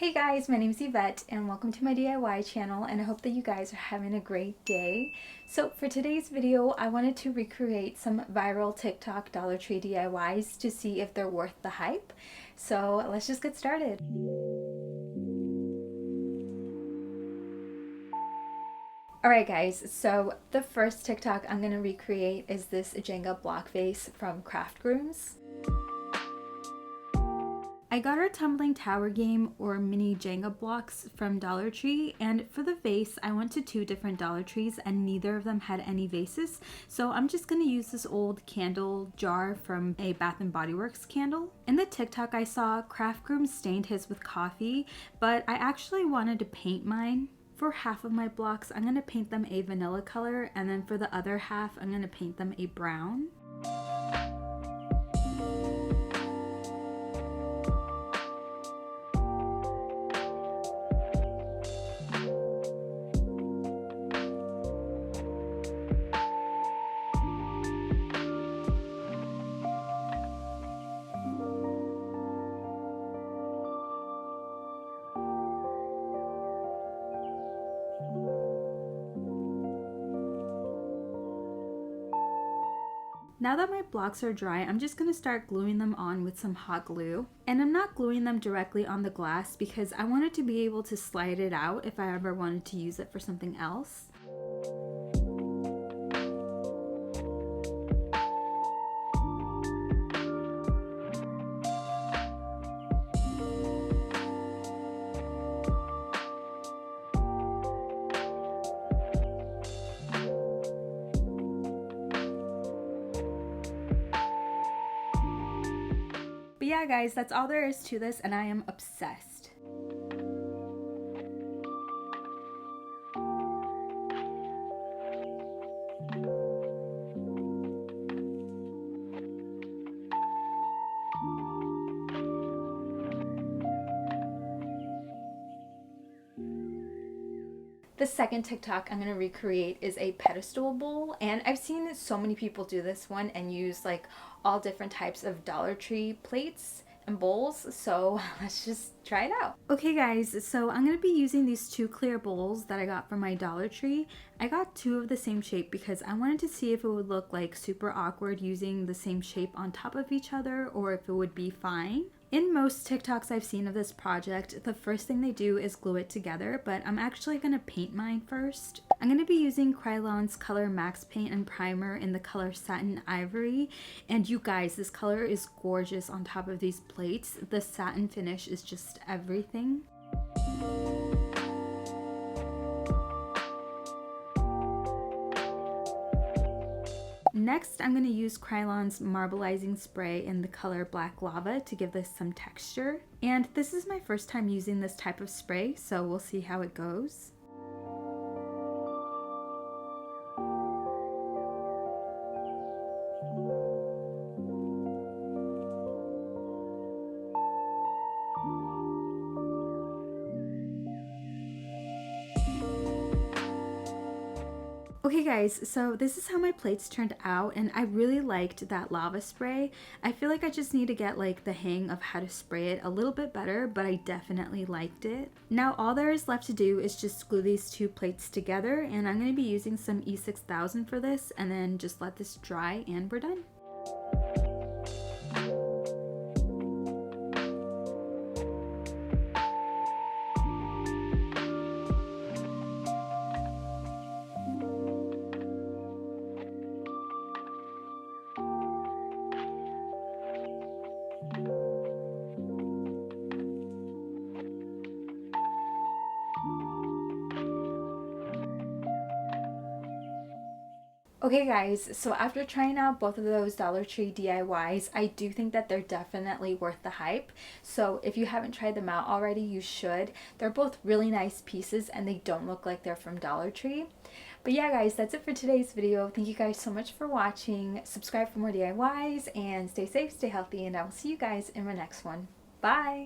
Hey guys, my name is Yvette and welcome to my DIY channel, and I hope that you guys are having a great day. So for today's video, I wanted to recreate some viral TikTok Dollar Tree DIYs to see if they're worth the hype. So let's just get started. Alright guys, so the first TikTok I'm going to recreate is this Jenga block vase from CraftGrooms. I got our tumbling tower game or mini Jenga blocks from Dollar Tree, and for the vase I went to two different Dollar Trees and neither of them had any vases, so I'm just going to use this old candle jar from a Bath & Body Works candle. In the TikTok I saw CraftGrooms stained his with coffee, but I actually wanted to paint mine. For half of my blocks I'm going to paint them a vanilla color, and then for the other half I'm going to paint them a brown. Now that my blocks are dry, I'm just going to start gluing them on with some hot glue. And I'm not gluing them directly on the glass because I wanted to be able to slide it out if I ever wanted to use it for something else. But yeah guys, that's all there is to this and I am obsessed. The second TikTok I'm going to recreate is a pedestal bowl, and I've seen so many people do this one and use like all different types of Dollar Tree plates and bowls, so let's just try it out. Okay guys, so I'm going to be using these two clear bowls that I got from my Dollar Tree. I got two of the same shape because I wanted to see if it would look like super awkward using the same shape on top of each other or if it would be fine. In most TikToks I've seen of this project, the first thing they do is glue it together, but I'm actually going to paint mine first. I'm going to be using Krylon's Color Max Paint and Primer in the color Satin Ivory, and you guys, this color is gorgeous on top of these plates. The satin finish is just everything. Next, I'm going to use Krylon's Marbleizing Spray in the color Black Lava to give this some texture. And this is my first time using this type of spray, so we'll see how it goes. Okay guys, so this is how my plates turned out, and I really liked that lava spray. I feel like I just need to get like the hang of how to spray it a little bit better, but I definitely liked it. Now all there is left to do is just glue these two plates together, and I'm going to be using some E6000 for this, and then just let this dry and we're done. Okay guys, so after trying out both of those Dollar Tree DIYs, I do think that they're definitely worth the hype. So if you haven't tried them out already, you should. They're both really nice pieces and they don't look like they're from Dollar Tree. But yeah guys, that's it for today's video. Thank you guys so much for watching. Subscribe for more DIYs and stay safe, stay healthy, and I will see you guys in my next one. Bye!